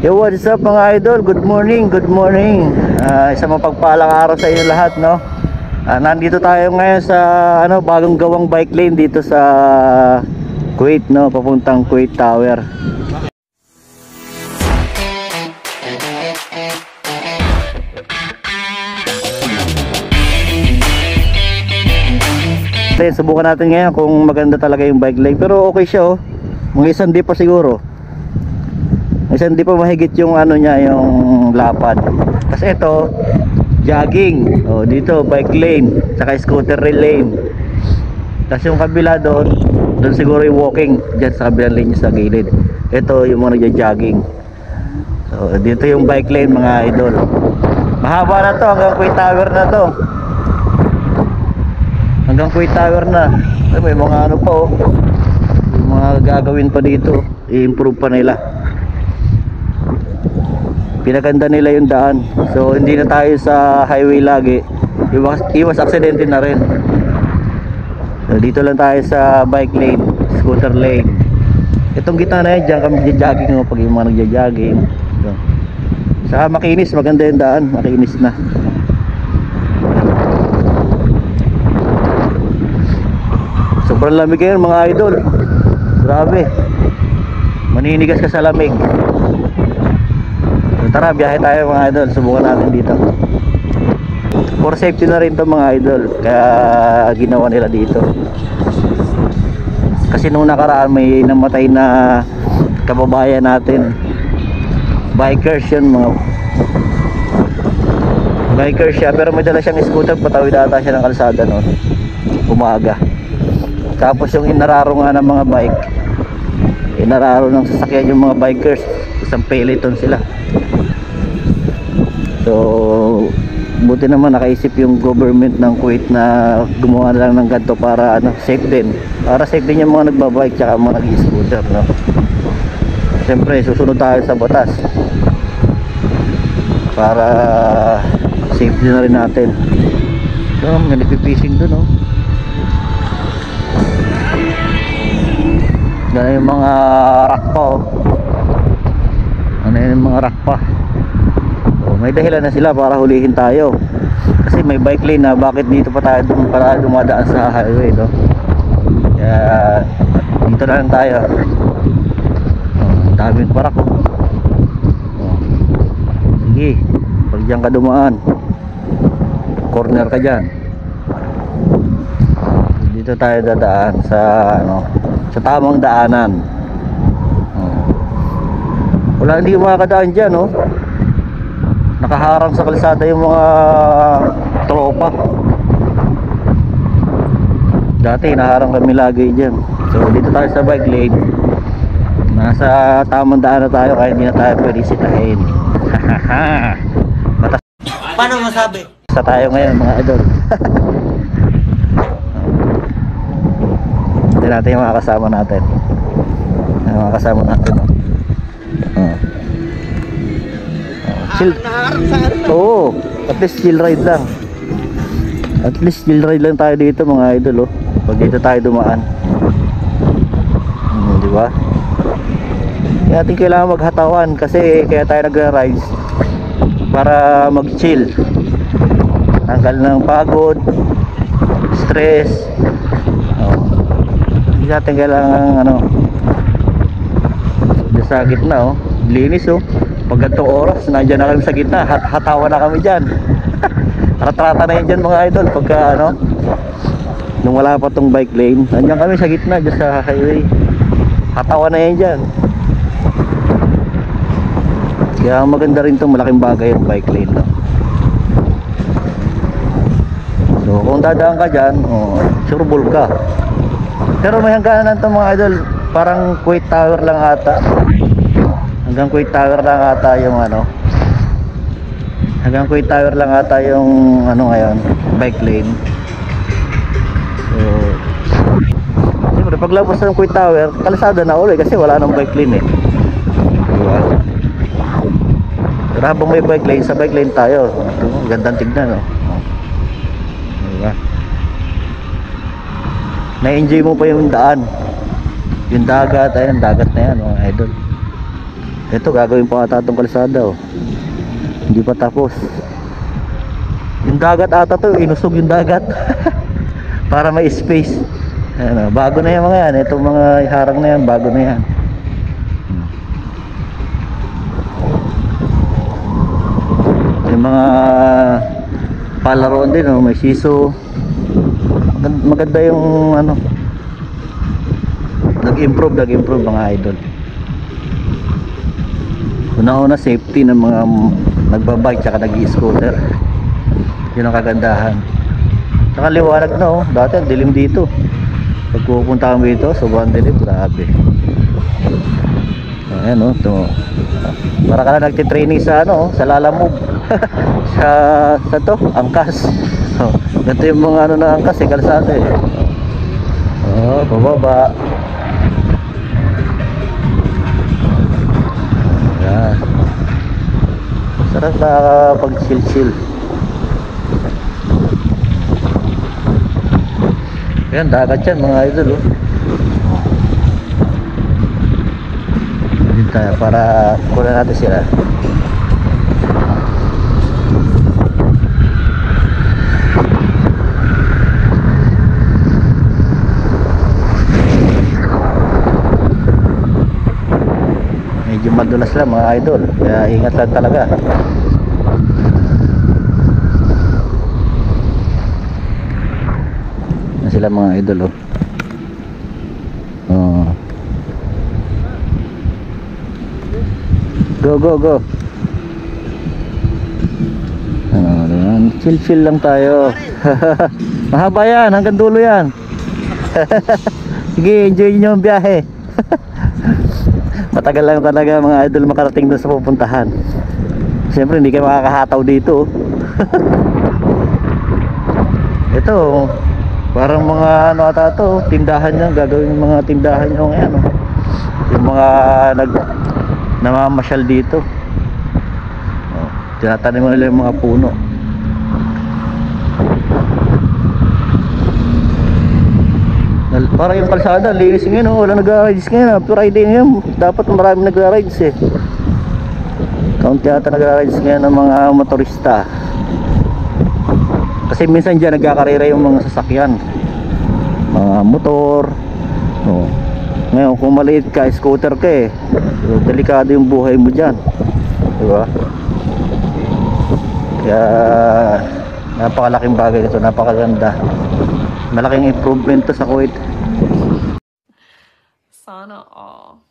Yo, what's up mga idol? Good morning, good morning. Isang mapagpalang araw sa inyo lahat, no? Nandito tayo ngayon sa bagong gawang bike lane dito sa Kuwait, no? Papuntang Kuwait Tower. Subukan natin ngayon kung maganda talaga yung bike lane. Pero okay siya, oh. Mga isang di pa siguro. Isang di pa mahigit yung niya, yung lapad. Tapos ito, jogging. Oh, dito bike lane, saka scooter lane. Tapos yung kabila doon siguro yung walking diyan sa kabilang lane sa gilid. Ito yung mga nagja-jogging. So dito yung bike lane mga idol. Mahaba na to, hanggang Kuwait Tower na to. Hanggang Kuwait Tower na. May mga pa, oh. Yung mga gagawin pa dito, i-improve pa nila. Pinaganda nila yung daan. So hindi na tayo sa highway lagi. Iwas aksidente na rin. So, dito lang tayo sa bike lane, scooter lane. Itong gitna na yan, dyan kami nagja-jogging, oh, pag yung mga nagja-jogging. So, saka makinis, maganda yung daan, makinis na. Sobrang lamig ngayon mga idol. Grabe. Maninigas ka sa lamig. Tara, biyahe tayo mga idol. Subukan natin dito. For safety na rin to mga idol. Kaya ginawa nila dito. Kasi nung nakaraan may namatay na kababayan natin. Bikers yun mga. Bikers siya. Pero may dala siyang scooter. Patawid ata siya ng kalsada noon. Umaga. Tapos yung inararo nga ng mga bike. Inararo ng sasakyan yung mga bikers. Isang peloton sila. So buti naman nakaisip yung government ng Kuwait na gumawa na lang ng ganito para safe din. Para safe din yung mga nagbabike tsaka mga nag-scooter, no? Siyempre susunod tayo sa batas para safe din na rin natin. So may nagpipising doon, no? Ganun yung mga rock pa, oh. Ano yung mga rock pa. May dahilan na sila para hulihin tayo. Kasi may bike lane na bakit dito pa tayo para dumadaan sa highway, no? Kaya dito na lang tayo. Daming parak, oh. Sige, pag dyan ka dumaan, corner ka dyan. Dito tayo dadaan sa sa tamang daanan. Wala, hindi makakadaan dyan, no? Nakaharang sa kalsada yung mga tropa. Dati naharang kami lagi dyan. So dito tayo sa bike lane. Nasa tamang daan na tayo, kaya hindi na tayo pwede sitahin. Paano masabi? Sa tayo ngayon mga idol. Hindi natin yung mga kasama natin. Yung mga kasama natin, no? Chill. Oo, at least chill ride lang. At least chill ride lang tayo dito mga idol, oh. Pag dito tayo dumaan. Di ba? Kaya natin kailangan maghatawan kasi kaya tayo nagra-ride para mag-chill. Tanggal ng pagod, stress. Hindi natin kailangan dito sa gitna, oh. Linis, oh. Pag ganitong oras, nandiyan na kami sa gitna, hatawa na kami dyan. Ratrata na yan dyan mga idol. Pagka nung wala pa tong bike lane, nandiyan kami sa gitna, dyan sa highway. Hatawa na yan dyan. Kaya maganda rin tong malaking bagay yung bike lane, no? So kung dadaan ka dyan, sureball ka. Pero may hangganan tong mga idol. Parang Kuwait Tower lang ata. Hanggang Kuwait Tower lang ata yung hanggang Kuwait Tower lang ata yung ngayon, bike lane. So siyempre paglabas ng Kuwait Tower, kalsada na ulit kasi wala nang bike lane, eh. Diba? Pero habang may bike lane, sa bike lane tayo. Gandang tignan, no? Diba? Na-enjoy mo pa yung daan, yung dagat. Ayun, dagat na yan mga idol. Ito gagawin pa ata itong kalsada oh. Hindi pa tapos. Yung dagat ata to, inusog yung dagat. Para may space. Ayan, bago na yan mga yan. Itong mga harang na yan, bago na yan. Yung mga palaroan din oh, may siso. Maganda yung ano, nag-improve mga idol. Una-una safety ng mga nagbabike tsaka nag-i-scooter. Yun ang kagandahan. Tsaka liwanag na oh. Dati ang dilim dito. Pag pupunta kami dito, sobrang dilim, grabe. Ayan oh, ito. Para ka na nagtitraining sa ano, sa lalamove. sa to, angkas. Oh, ganito yung mga ano na angkas eh, kalsada eh. Oh, pababa. Ayan. Sarap na pag chill. Ayan, dagat yan mga idol oh. Dito tayo para kunan natin sila. Medyo madulas lang mga idol, kaya ingat lang talaga. Sila mga idol oh. Oh. Go. Chill lang tayo. Mahaba yan, hanggang dulo yan. Sige, enjoy nyo ang biyahe. Matagal lang talaga mga idol makarating doon sa pupuntahan. Siyempre hindi kayo makakahataw dito. Ito parang mga ano ata to, tindahan niya, gagawin mga tindahan niya ngayon oh. Yung mga namamasyal dito oh, tinatanim mo nila yung mga puno. Para yung kalsada linis ngayon oh. Wala nagra-rides ngayon, Friday ngayon, dapat maraming nagra-rides eh. Kaunti ata nagra-rides ngayon ng mga motorista. Kasi minsan dyan nagkakarera yung mga sasakyan, mga motor oh. Ngayon kung maliit ka, scooter ka eh, so, delikado yung buhay mo dyan, diba? Kaya napakalaking bagay nito, napakaganda. Malaking improvement to sa Kuwait. Sana all.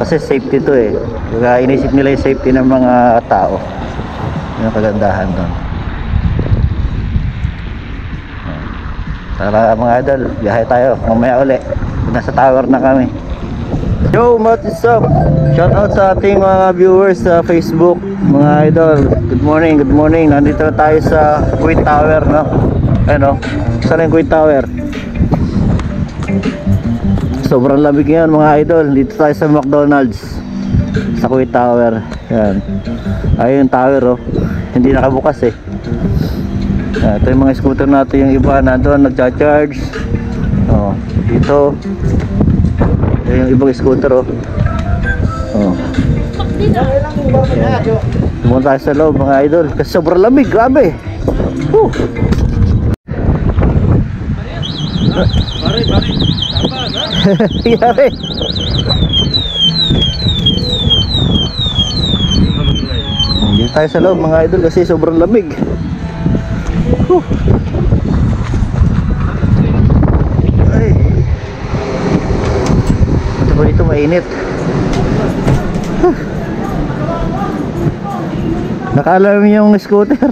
Kasi safety to eh. Kaya inisip nila yung safety ng mga tao. Yun ang kagandahan doon. Tara mga idol, biyahe tayo mamaya uli. Nasa tower na kami. Yo, what's up? Shout out sa ating mga viewers sa Facebook, mga idol. Good morning. Nandito na tayo sa Kuwait Tower, no? Ano? Saan yung Kuwait Tower? Sobrang lamig ngayon mga idol. Dito tayo sa McDonald's sa Kuwait Tower. Yan. Ayun yung tower oh. Hindi nakabukas eh. Ito yung mga scooter natin, yung iba nandoon nagcha-charge. Oh, dito. Ito yung ibang scooter oh. Oh. Pumunta tayo sa loob mga idol kasi sobrang lamig, grabe. Pare. Yari. Hindi tayo sa loob mga idol kasi sobrang lamig. Ay. Ito po dito mainit. Nakaalarm yung scooter.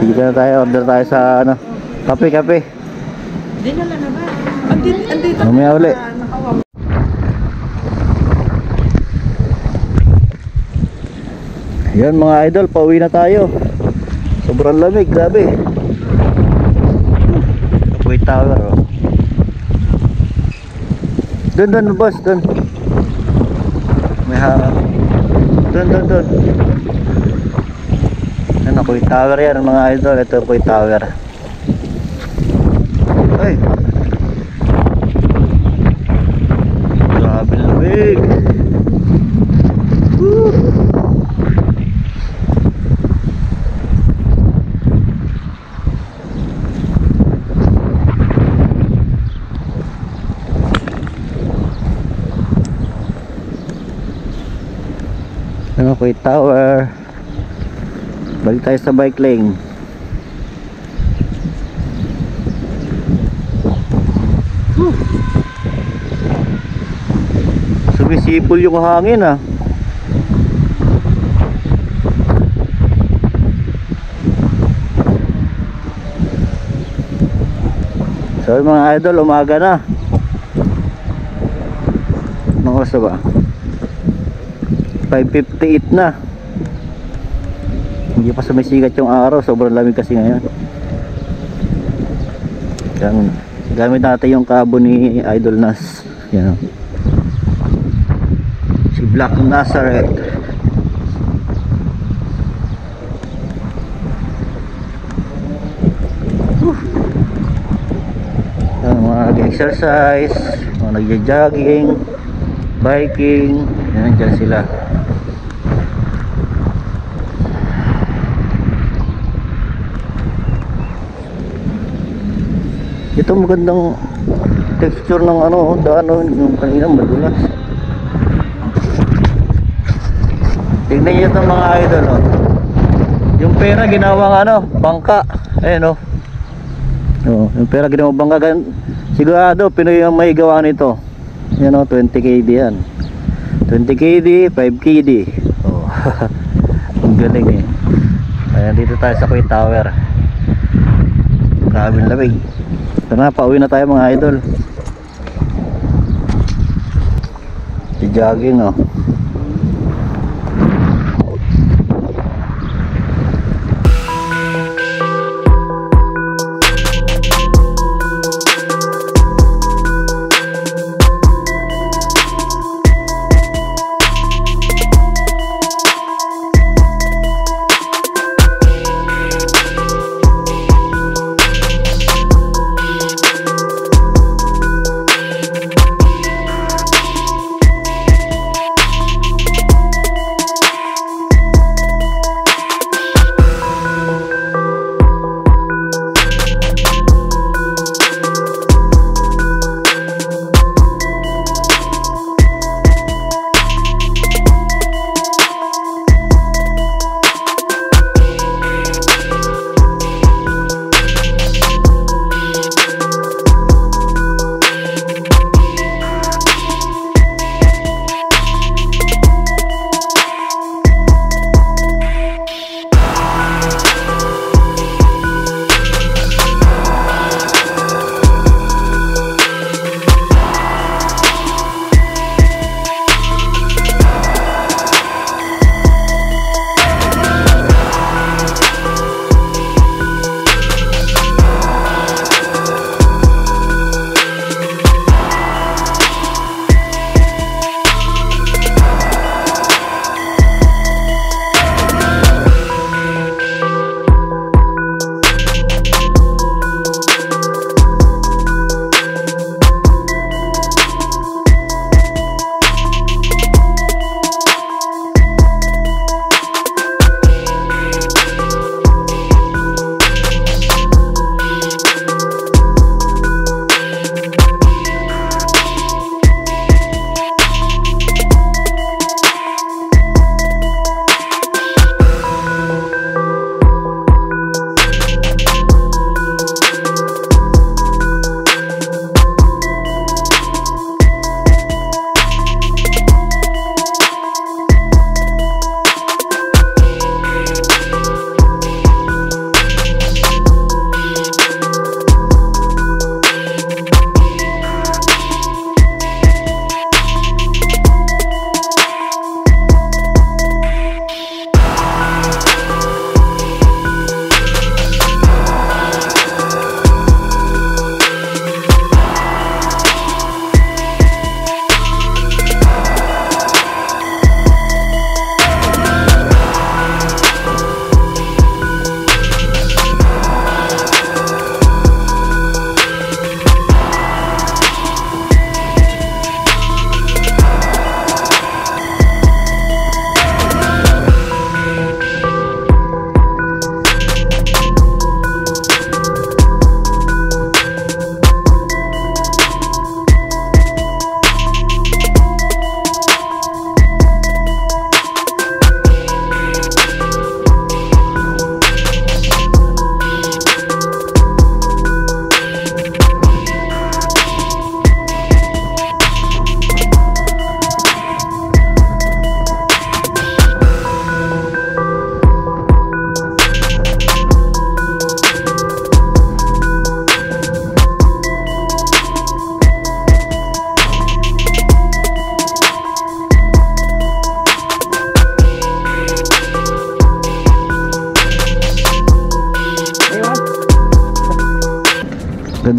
Dito na tayo, order tayo sa ano, kape. Dinala na ba? Andito. Mamaya uli. Yan mga idol, pauwi na tayo. Sobrang lamig, grabe. Kuwait Tower oh. Doon boss, doon. May harap. Doon. Ano, Kuwait Tower yan mga idol. Ito Kuwait Tower. Ay. Grabe lamig. Woo. Ano ko tower. Balik tayo sa bike lane. Sumisipol yung hangin ah. So mga idol, umaga na. Anong oras na ba? 5:58 na. Hindi pa sumisikat yung araw, sobrang lamig kasi ngayon. Gamit natin yung kabo ni Idol Nas. Yan. Si Black Nazareth. Yan, mga nag-exercise, mga nag-jogging, biking, yan dyan sila. Ito magandang texture ng ano, daan yung kanina madulas. Tignan niyo itong mga idol, oh. Yung pera ginawang ano, bangka. Ayan, oh. Oh, yung pera ginawang bangka. Sigurado Pinoy ang may gawa nito. Yan, oh, 20 KD yan. 20 KD, 5 KD. Oh. Ang galing eh. Ayan, dito tayo sa Kuwait Tower. Grabing lamig. Tara, pauwi na tayo mga idol. Si jogging, oh.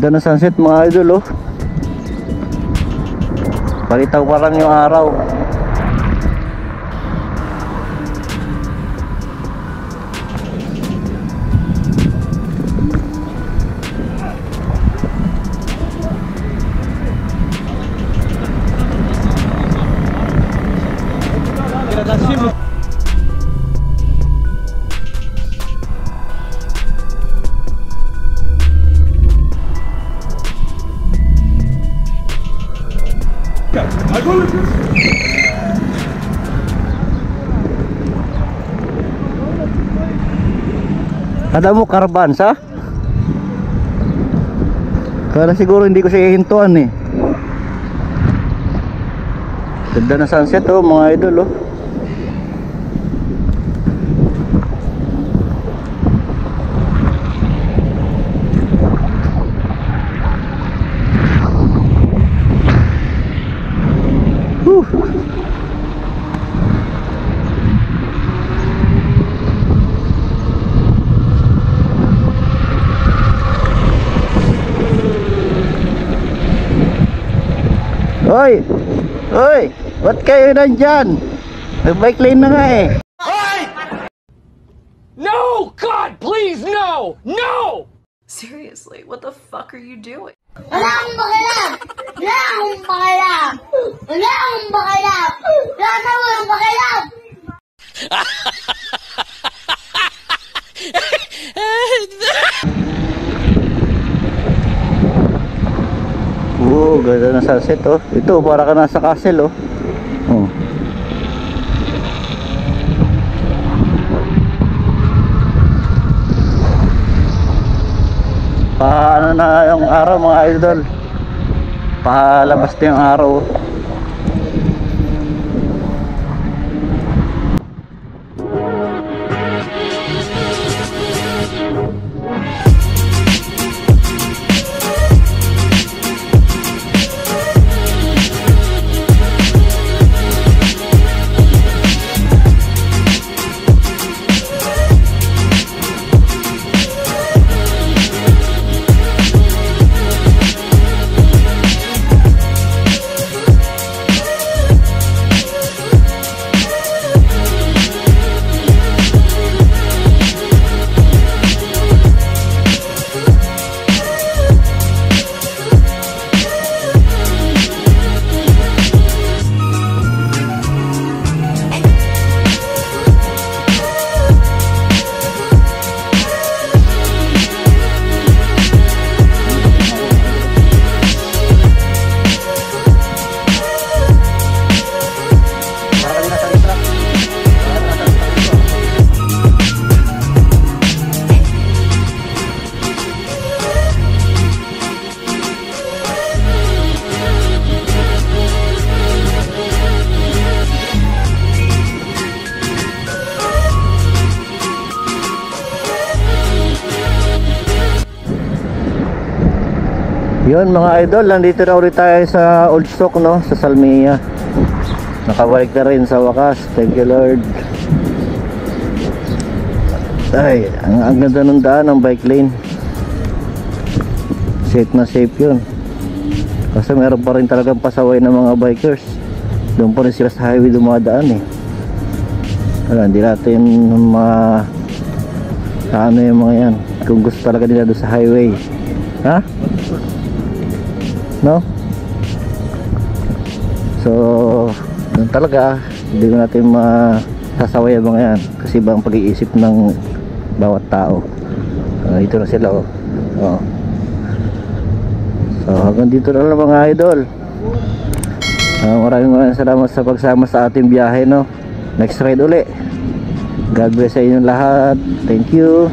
Ganda ng sunset mga idol oh. Palitaw pa lang yung araw. Kada mo Carbanza? Kaya siguro hindi ko siya hihintuan eh. Ganda na sunset oh mga idol oh. Whew. Hoy! Hoy! Ba't kayo nandyan? Nag-bike lane na nga eh. No! God, please, no! No! Seriously, what the fuck are you doing? Wala akong pakialam! Wala akong pakialam! Wala akong pakialam! Wala na akong pakialam! Ganda na sunset oh. Ito para ka nasa castle oh. Oh. Paano na yung araw mga idol? Palabas na yung araw oh. Yun mga idol, nandito na ulit tayo sa old stock no, sa Salmia. Nakabalik na rin sa wakas. Thank you Lord. Ay, ang ganda ng daan ng bike lane. Safe na safe yun. Kasi meron pa rin talagang pasaway ng mga bikers. Doon pa rin sila sa highway dumadaan eh. Wala, hindi natin ano yung mga yan. Kung gusto talaga nila doon sa highway. Ha? No? So doon talaga hindi ko natin masasaway ang mga yan kasi iba ang pag-iisip ng bawat tao. Ito na sila oh. Oh. So hanggang dito na lang mga idol. Maraming salamat sa pagsama sa ating biyahe no. Next ride uli. God bless sa inyong lahat. Thank you.